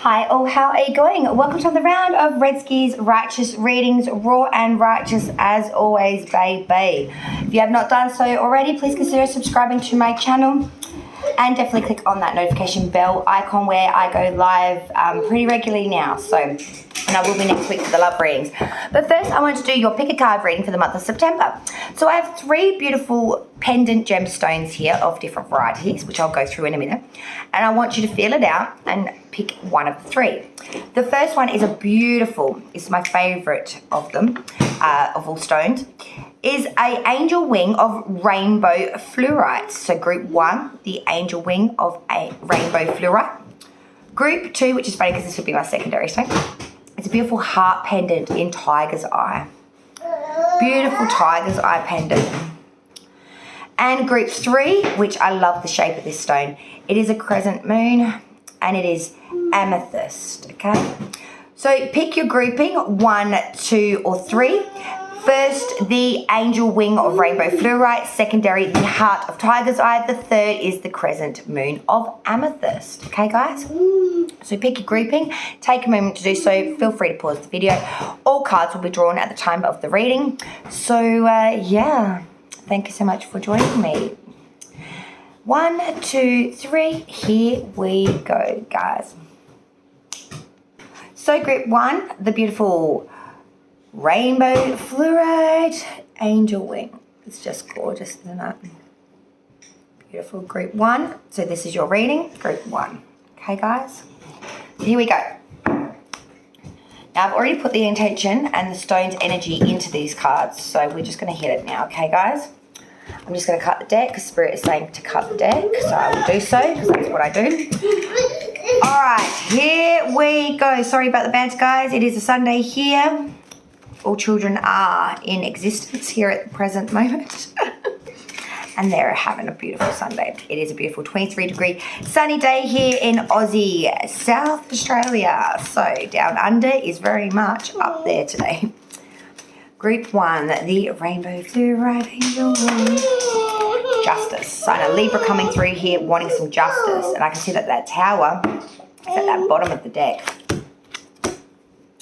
Hi all, how are you going? Welcome to the round of Redski's Righteous Readings, raw and righteous as always, baby. If you have not done so already, please consider subscribing to my channel and definitely click on that notification bell icon where I go live pretty regularly now. And I will be next week for the love readings. But first, I want to do your pick a card reading for the month of September. So I have three beautiful pendant gemstones here of different varieties, which I'll go through in a minute. And I want you to feel it out and pick one of the three. The first one is a beautiful, it's my favorite of them, of all stones, is a angel wing of rainbow fluorite. So group one, the angel wing of a rainbow fluorite. Group two, which is funny because this would be my secondary stone. It's a beautiful heart pendant in tiger's eye. Beautiful tiger's eye pendant. And group three, which I love the shape of this stone. It is a crescent moon and it is amethyst, okay? So pick your grouping, 1, 2, or 3. First, the angel wing of rainbow fluorite. Secondary, the heart of tiger's eye. The third is the crescent moon of amethyst. Okay, guys? So pick your grouping. Take a moment to do so. Feel free to pause the video. All cards will be drawn at the time of the reading. So, yeah. Thank you so much for joining me. 1, 2, 3. Here we go, guys. So group one, the beautiful rainbow fluorite angel wing. It's just gorgeous, isn't it? Beautiful. Group one. So this is your reading, group one. Okay, guys? Here we go. Now I've already put the intention and the stone's energy into these cards. So we're just going to hit it now, okay, guys? I'm just going to cut the deck because Spirit is saying to cut the deck. So I will do so because that's what I do. All right, here we go. Sorry about the banter, guys. It is a Sunday here. All children are in existence here at the present moment. And they're having a beautiful Sunday. It is a beautiful 23-degree sunny day here in Aussie, South Australia. So down under is very much up there today. Group one, the rainbow fluorite angel wing. Justice. So I know Libra coming through here wanting some justice. And I can see that tower is at that bottom of the deck.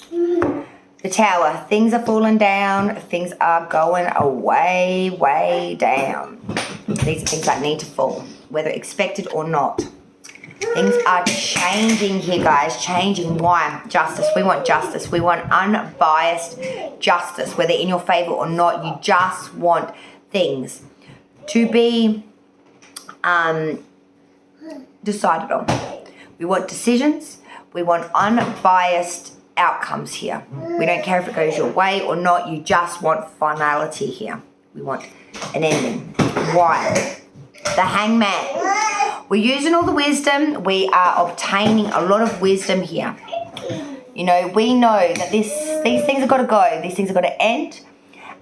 The tower, things are falling down, things are going away, way down. These are things that need to fall, whether expected or not. Things are changing here, guys, changing. Why? Justice. We want justice. We want unbiased justice, whether in your favor or not. You just want things to be decided on. We want decisions. We want unbiased outcomes here. We don't care if it goes your way or not. You just want finality here. We want an ending. Why? The Hangman. We're using all the wisdom. We are obtaining a lot of wisdom here. You know, we know that these things have got to go. These things have got to end.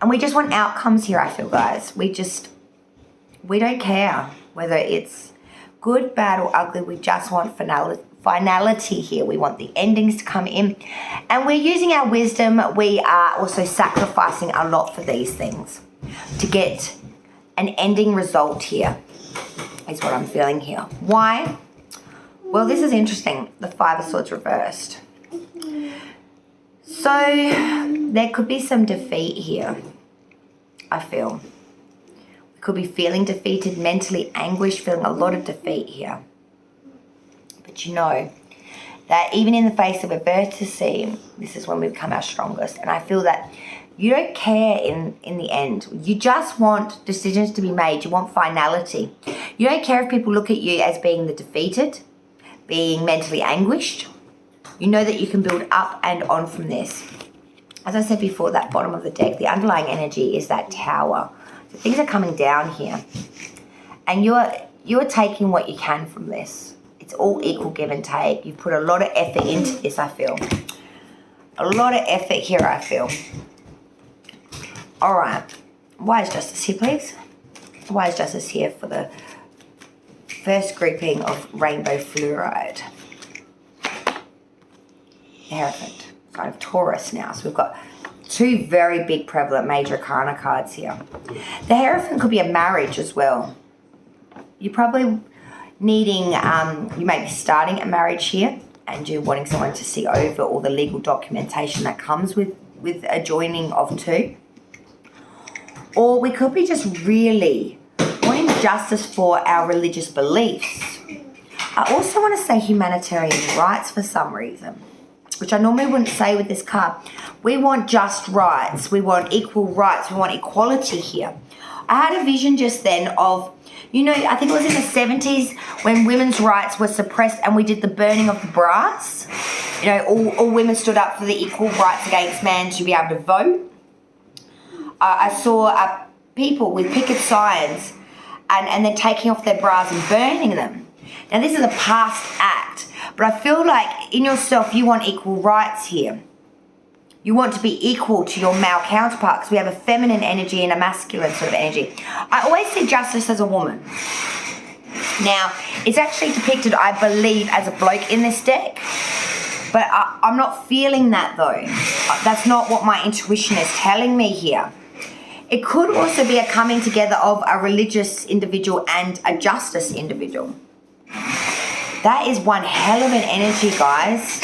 And we just want outcomes here, I feel, guys. We don't care whether it's good, bad, or ugly. We just want finality here. We want the endings to come in. And we're using our wisdom. We are also sacrificing a lot for these things to get an ending result here, is what I'm feeling here. Why? Well, this is interesting. The Five of Swords reversed. So there could be some defeat here, I feel. We could be feeling defeated, mentally anguished, feeling a lot of defeat here. But you know that even in the face of adversity, this is when we become our strongest. And I feel that you don't care in the end. You just want decisions to be made. You want finality. You don't care if people look at you as being the defeated, being mentally anguished. You know that you can build up and on from this. As I said before, that bottom of the deck, the underlying energy is that tower. So things are coming down here. And you're taking what you can from this. It's all equal give and take. You've put a lot of effort into this, I feel. A lot of effort here, I feel. All right. Why is Justice here, please? Why is Justice here for the first grouping of rainbow fluorite? The Hierophant. Sign of Taurus now. So we've got two very big prevalent major Arcana cards here. The Hierophant could be a marriage as well. You're probably needing, you may be starting a marriage here. and you wanting someone to see over all the legal documentation that comes with a joining of two. Or we could be just really wanting justice for our religious beliefs. I also want to say humanitarian rights for some reason, which I normally wouldn't say with this card. We want just rights. We want equal rights. We want equality here. I had a vision just then of, you know, I think it was in the 70s when women's rights were suppressed and we did the burning of the brass. You know, all women stood up for the equal rights against man to be able to vote. I saw people with picket signs and then taking off their bras and burning them. Now, this is a past act, but I feel like in yourself you want equal rights here. You want to be equal to your male counterpart because we have a feminine energy and a masculine sort of energy. I always see justice as a woman. Now, it's actually depicted, I believe, as a bloke in this deck, but I'm not feeling that though. That's not what my intuition is telling me here. It could also be a coming together of a religious individual and a justice individual. That is one hell of an energy, guys.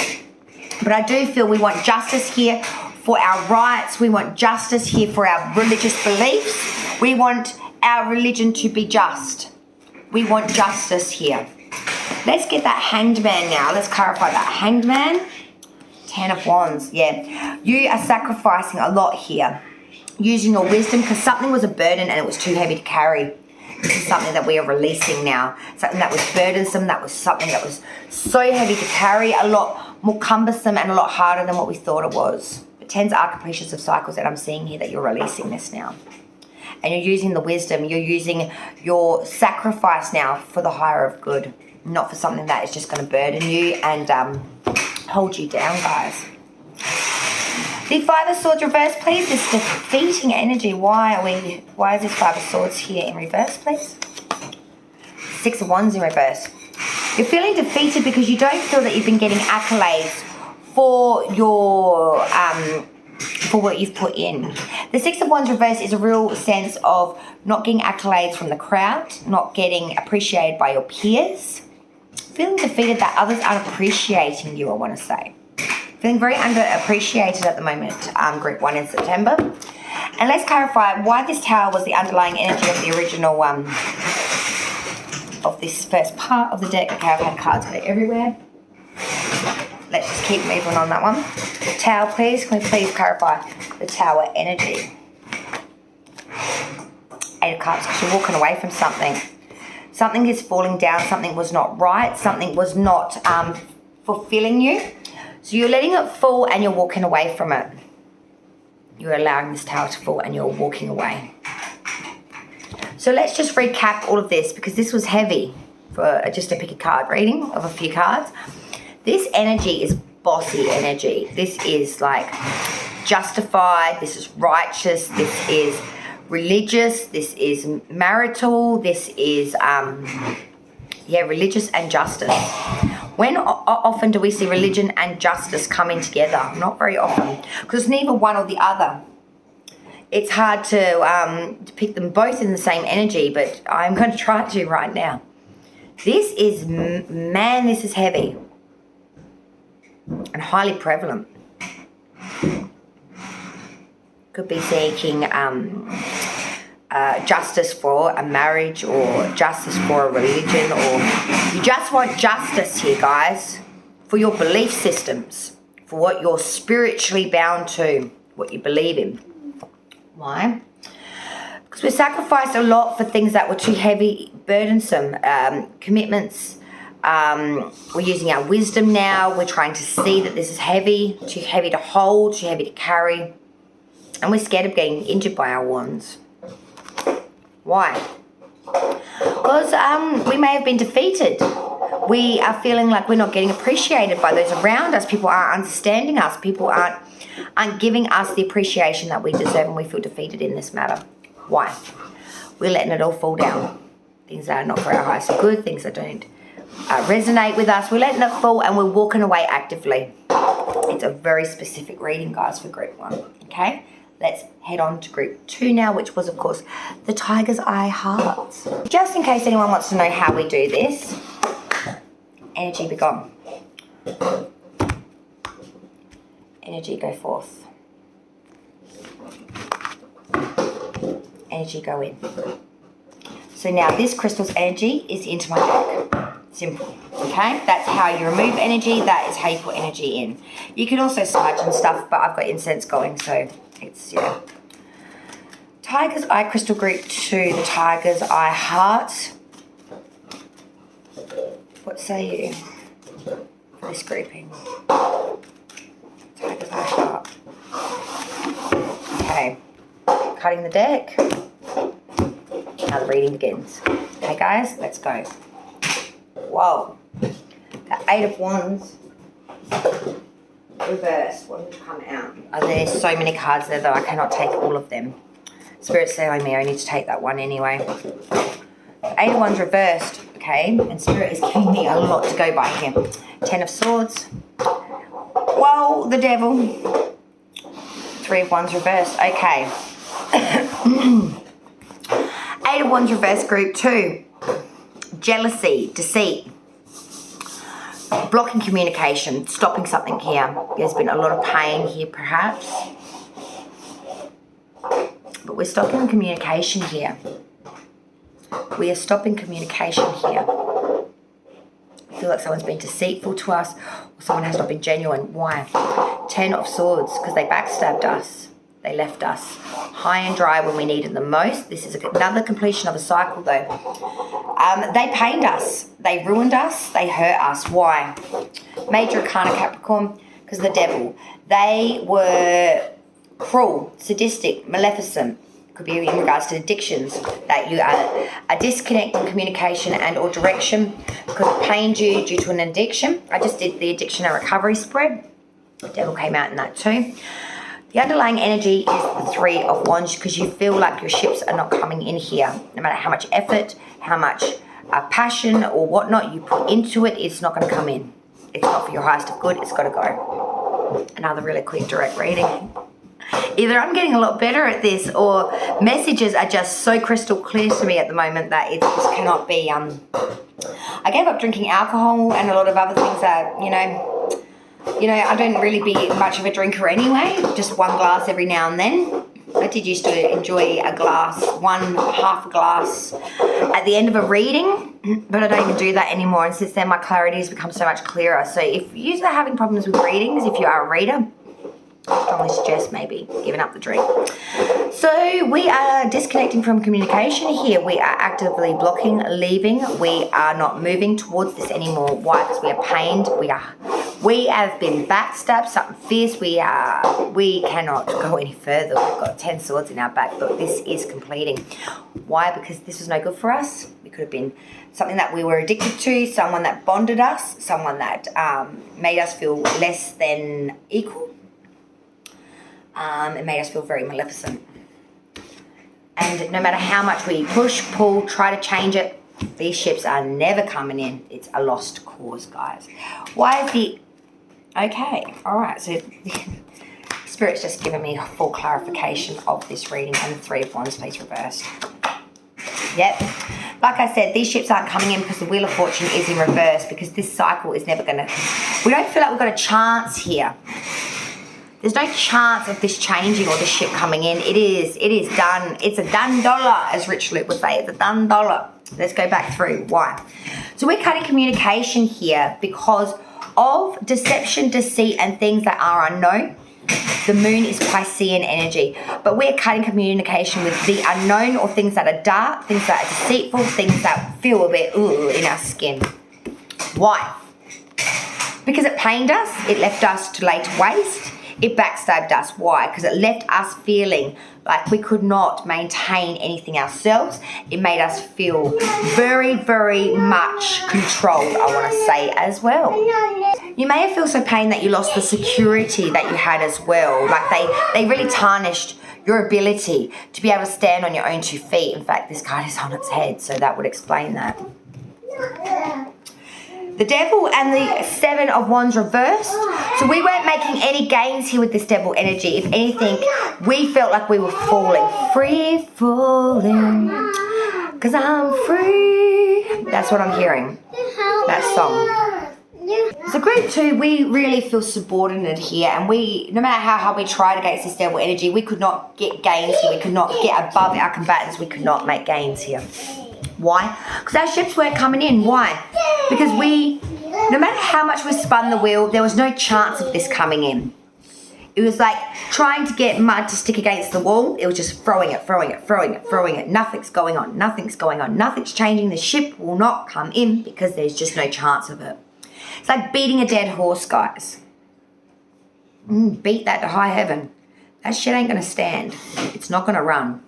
But I do feel we want justice here for our rights. We want justice here for our religious beliefs. We want our religion to be just. We want justice here. Let's get that Hanged Man now. Let's clarify that. Hanged Man, 10 of Wands. Yeah, you are sacrificing a lot here, using your wisdom because something was a burden and it was too heavy to carry. This is something that we are releasing now. Something that was burdensome, that was something that was so heavy to carry, a lot more cumbersome and a lot harder than what we thought it was. But 10's are capricious of cycles that I'm seeing here, that you're releasing this now. And you're using the wisdom, you're using your sacrifice now for the higher of good, not for something that is just going to burden you and hold you down, guys. The Five of Swords reverse, please. This defeating energy. Why is this Five of Swords here in reverse, please? Six of Wands in reverse. You're feeling defeated because you don't feel that you've been getting accolades for your for what you've put in. The Six of Wands reverse is a real sense of not getting accolades from the crowd, not getting appreciated by your peers. Feeling defeated that others aren't appreciating you, I want to say. Feeling very underappreciated at the moment, group 1 in September. And let's clarify why this Tower was the underlying energy of the original, of this first part of the deck. Okay, I've had cards go everywhere. Let's just keep moving on that one. Tower, please. Can we please clarify the Tower energy? 8 of Cups, because you're walking away from something. Something is falling down. Something was not right. Something was not fulfilling you. So you're letting it fall and you're walking away from it. You're allowing this Tower to fall and you're walking away. So let's just recap all of this because this was heavy for just to pick a card reading of a few cards. This energy is bossy energy. This is like justified. This is righteous. This is religious. This is marital. This is, religious and justice. When often do we see religion and justice coming together? Not very often, because neither one or the other. It's hard to pick them both in the same energy, but I'm going to try to right now. This is, man, this is heavy and highly prevalent. Could be seeking justice for a marriage or justice for a religion, or you just want justice here, guys, for your belief systems, for what you're spiritually bound to, what you believe in. Why? Because we sacrificed a lot for things that were too heavy, burdensome, commitments. We're using our wisdom now. We're trying to see that this is heavy, too heavy to hold, too heavy to carry. And we're scared of getting injured by our wands. Why? Because we may have been defeated. We are feeling like we're not getting appreciated by those around us. People aren't understanding us. People aren't giving us the appreciation that we deserve, and we feel defeated in this matter. Why? We're letting it all fall down. Things that are not for our highest good, things that don't resonate with us. We're letting it fall and we're walking away actively. It's a very specific reading, guys, for group 1. Okay? Let's head on to group 2 now, which was, of course, the Tiger's Eye Hearts. Just in case anyone wants to know how we do this, energy be gone. Energy, go forth. Energy, go in. So now this crystal's energy is into my deck. Simple. Okay? That's how you remove energy. That is how you put energy in. You can also smudge and stuff, but I've got incense going, so it's, yeah. Tiger's Eye Crystal Group 2, the Tiger's Eye Heart. What say you for this grouping? Tiger's Eye Heart. Okay. Cutting the deck. Now the reading begins. Okay, guys, let's go. Whoa. The Eight of Wands. Reverse. What would come out? Oh, there's so many cards there, though. I cannot take all of them. Spirit's telling me I need to take that one anyway. Eight of Wands reversed. Okay. And Spirit is giving me a lot to go by here. Ten of Swords. Whoa, the Devil. Three of Wands reversed. Okay. Eight of Wands reverse group 2. Jealousy, deceit, blocking communication, stopping something here. There's been a lot of pain here perhaps. But we're stopping communication here. We are stopping communication here. I feel like someone's been deceitful to us or someone has not been genuine. Why? 10 of Swords, because they backstabbed us. They left us high and dry when we needed them most. This is another completion of a cycle though. They pained us. They ruined us. They hurt us. Why? Major Arcana Capricorn, because the Devil. They were cruel, sadistic, maleficent. Could be in regards to addictions. That you are a disconnect in communication and or direction because it pained you due to an addiction. I just did the addiction and recovery spread. The Devil came out in that too. The underlying energy is the Three of Wands because you feel like your ships are not coming in here. No matter how much effort, how much passion or whatnot you put into it, it's not going to come in. It's not for your highest of good. It's got to go. Another really quick direct reading. Either I'm getting a lot better at this or messages are just so crystal clear to me at the moment that it just cannot be. I gave up drinking alcohol and a lot of other things that, you know, I don't really be much of a drinker anyway, just one glass every now and then. I did used to enjoy a glass, half a glass at the end of a reading, but I don't even do that anymore. And since then, my clarity has become so much clearer. So if you're having problems with readings, if you are a reader, I strongly suggest maybe giving up the drink. So we are disconnecting from communication here. We are actively blocking, leaving. We are not moving towards this anymore. Why? Because we are pained. We have been backstabbed, something fierce. We cannot go any further. We've got 10 swords in our back, but this is completing. Why? Because this was no good for us. It could have been something that we were addicted to, someone that bonded us, someone that made us feel less than equal. It made us feel very maleficent. And no matter how much we push, pull, try to change it, these ships are never coming in. It's a lost cause, guys. Why is the... Okay, all right. So Spirit's just given me a full clarification of this reading and the Three of Wands, please reversed. Yep. Like I said, these ships aren't coming in because the Wheel of Fortune is in reverse because this cycle is never going to... We don't feel like we've got a chance here. There's no chance of this changing or this ship coming in. It is done. It's a done dollar, as Rich Luke would say. It's a done dollar. Let's go back through. Why? So we're cutting communication here because of deception, deceit, and things that are unknown. The moon is Piscean energy. But we're cutting communication with the unknown or things that are dark, things that are deceitful, things that feel a bit in our skin. Why? Because it pained us. It left us to lay to waste. It backstabbed us. Why? Because it left us feeling like we could not maintain anything ourselves. It made us feel very, very much controlled, I want to say as well. You may have felt so pain that you lost the security that you had as well. Like they really tarnished your ability to be able to stand on your own 2 feet. In fact, this card is on its head, so that would explain that. The Devil and the Seven of Wands reversed. So we weren't making any gains here with this Devil energy. If anything, we felt like we were falling. Free falling, 'cause I'm free. That's what I'm hearing. That song. So group 2, we really feel subordinate here, and we, no matter how hard we tried against this devil energy, we could not get gains here. We could not get above our combatants. We could not make gains here. Why? Because our ships weren't coming in. Why? Because we, no matter how much we spun the wheel, there was no chance of this coming in. It was like trying to get mud to stick against the wall. It was just throwing it. Nothing's going on. Nothing's changing. The ship will not come in because there's just no chance of it. It's like beating a dead horse, guys. Beat that to high heaven. That shit ain't going to stand. It's not going to run.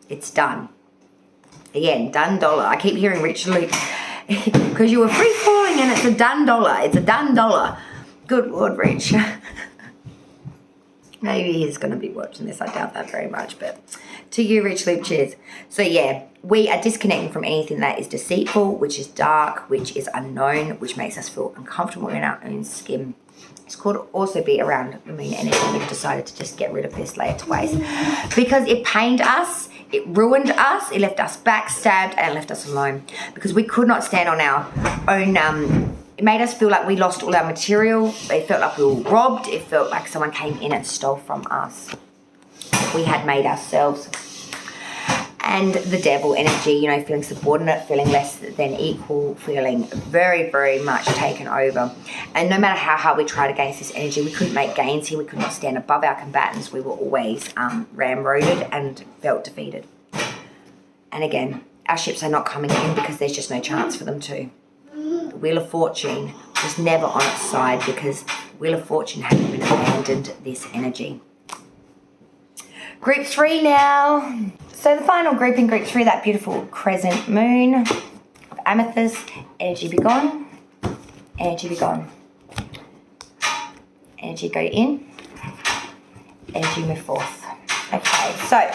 It's done. Again, done dollar. I keep hearing Rich Luke because you were free falling and it's a done dollar. It's a done dollar. Good Lord, Rich. Maybe he's going to be watching this. I doubt that very much. But to you, Rich Luke, cheers. So yeah, we are disconnecting from anything that is deceitful, which is dark, which is unknown, which makes us feel uncomfortable in our own skin. This could also be around the moon energy. We've decided to just get rid of this, lay it to waste. Because it pained us, it ruined us, it left us backstabbed, and it left us alone. Because we could not stand on our own, it made us feel like we lost all our material. It felt like we were robbed. It felt like someone came in and stole from us. We had made ourselves. And the devil energy, you know, feeling subordinate, feeling less than equal, feeling very, very much taken over. And no matter how hard we tried against this energy, we couldn't make gains here. We could not stand above our combatants. We were always ramroded and felt defeated. And again, our ships are not coming in because there's just no chance for them to. The Wheel of Fortune was never on its side because Wheel of Fortune hadn't been abandoned this energy. Group 3 now. So the final group in group 3, that beautiful crescent moon of amethyst, energy be gone, energy be gone. Energy go in, energy move forth. Okay, so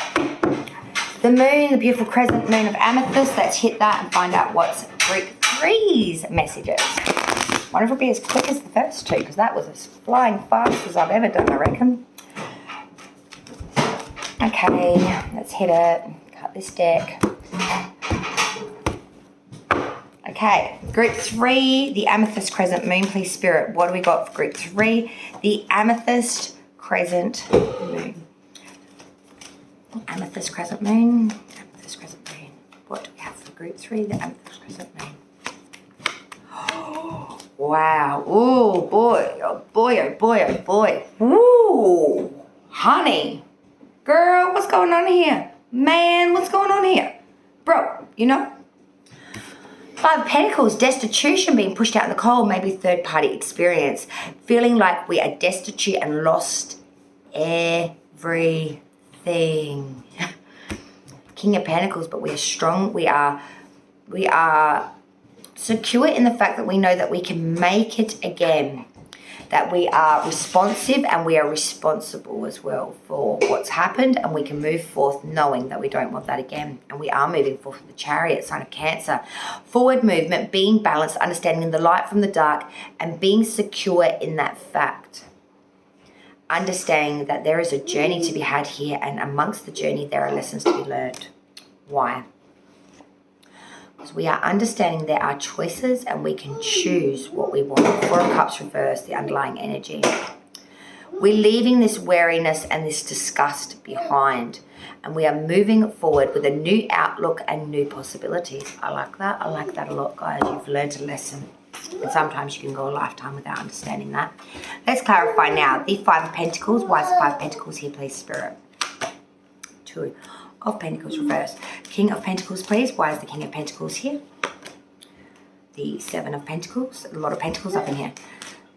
the moon, the beautiful crescent moon of amethyst, let's hit that and find out what's group 3's messages. I wonder if it'll be as quick as the first 2, because that was as flying fast as I've ever done, I reckon. Okay, let's hit it. Cut this deck. Okay, group 3, the amethyst crescent moon. Please, Spirit, what do we got for group 3? The amethyst crescent moon. Amethyst crescent moon. Amethyst crescent moon. What do we have for group 3? The amethyst crescent moon. Oh, wow. Oh, boy. Oh, boy. Oh, boy. Oh, boy. Ooh, honey. Girl, what's going on here? Man, what's going on here? Bro, you know? 5 of Pentacles, destitution, being pushed out in the cold, maybe third-party experience. Feeling like we are destitute and lost everything. King of Pentacles, but we are strong. We are secure in the fact that we know that we can make it again. That we are responsive and we are responsible as well for what's happened, and we can move forth knowing that we don't want that again. And we are moving forth with the Chariot, sign of Cancer. Forward movement, being balanced, understanding the light from the dark, and being secure in that fact. Understanding that there is a journey to be had here, and amongst the journey there are lessons to be learned. Why? Because we are understanding there are choices and we can choose what we want. 4 of Cups reversed, the underlying energy. We're leaving this wariness and this disgust behind, and we are moving forward with a new outlook and new possibilities. I like that. I like that a lot, guys. You've learned a lesson, and sometimes you can go a lifetime without understanding that. Let's clarify now. The 5 of Pentacles. Why is the 5 of Pentacles here, please, Spirit? 2 of Pentacles reversed. King of Pentacles, please. Why is the King of Pentacles here? The 7 of Pentacles. A lot of Pentacles up in here.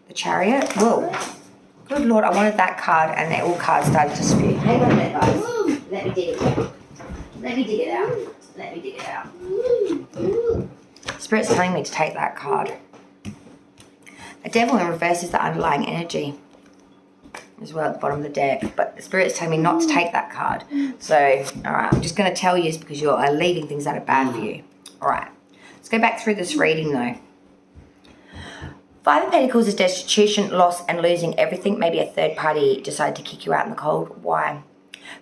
The Chariot. Whoa. Good Lord, I wanted that card, and all cards started to spew. Hang on a minute, guys. Let me dig it out. Let me dig it out. Let me dig it out. Spirit's telling me to take that card. The Devil in reverse is the underlying energy as well at the bottom of the deck, but the Spirit's telling me not to take that card. So, all right, I'm just going to tell you this because you're leaving things that are bad for you. All right, let's go back through this reading though. 5 of Pentacles is destitution, loss, and losing everything. Maybe a third party decided to kick you out in the cold. Why?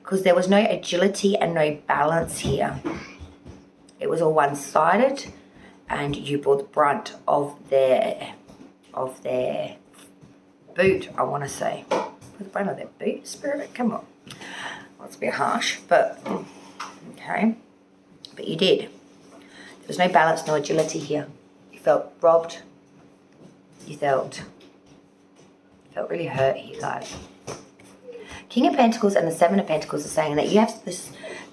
Because there was no agility and no balance here. It was all one-sided, and you bore the brunt of of their boot, I want to say. Put the bone of their boot, Spirit, come on. Well, it's a bit harsh, but okay. But you did. There was no balance, no agility here. You felt robbed. You felt really hurt here, guys. King of Pentacles and the Seven of Pentacles are saying that you have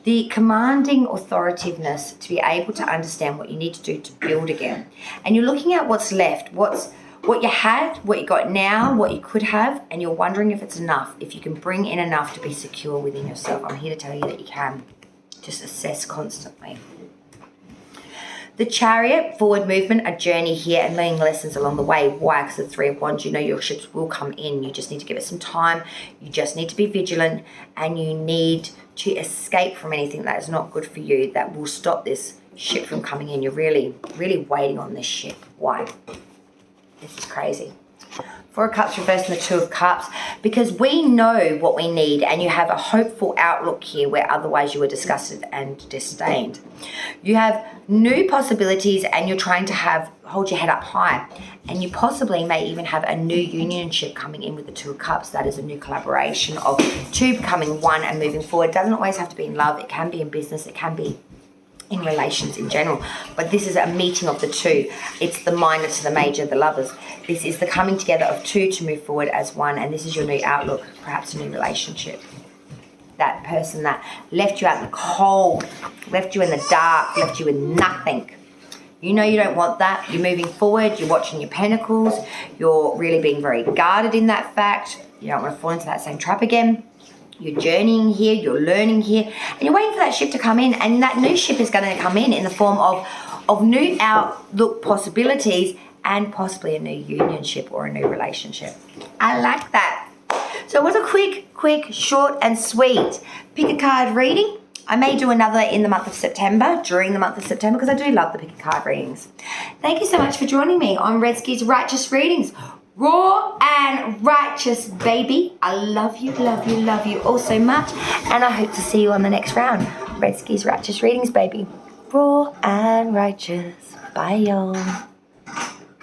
the commanding authoritativeness to be able to understand what you need to do to build again. And you're looking at what's left, what you had, what you got now, what you could have, and you're wondering if it's enough, if you can bring in enough to be secure within yourself. I'm here to tell you that you can. Just assess constantly. The Chariot, forward movement, a journey here and learning lessons along the way. Why? Because the Three of Wands, you know your ships will come in. You just need to give it some time. You just need to be vigilant, and you need to escape from anything that is not good for you, that will stop this ship from coming in. You're really, really waiting on this ship. Why? This is crazy. Four of Cups reversed and the Two of Cups, because we know what we need, and you have a hopeful outlook here where otherwise you were disgusted and disdained. You have new possibilities, and you're trying to hold your head up high, and you possibly may even have a new unionship coming in with the Two of Cups. That is a new collaboration of two becoming one and moving forward. It doesn't always have to be in love. It can be in business. It can be in relations in general, but this is a meeting of the two. It's the minor to the major, the lovers. This is the coming together of two to move forward as one, and this is your new outlook, perhaps a new relationship. That person that left you out in the cold, left you in the dark, left you with nothing. You know you don't want that. You're moving forward, you're watching your pentacles, you're really being very guarded in that fact. You don't want to fall into that same trap again. You're journeying here, you're learning here, and you're waiting for that ship to come in, and that new ship is going to come in the form of new outlook possibilities and possibly a new unionship or a new relationship. I like that. So it was a quick, short and sweet pick a card reading. I may do another in the month of September, during the month of September, because I do love the pick a card readings. Thank you so much for joining me on Redski's Righteous Readings. Raw and righteous, baby. I love you all so much, and I hope to see you on the next round. Redski's Righteous Readings, baby. Raw and righteous. Bye, y'all.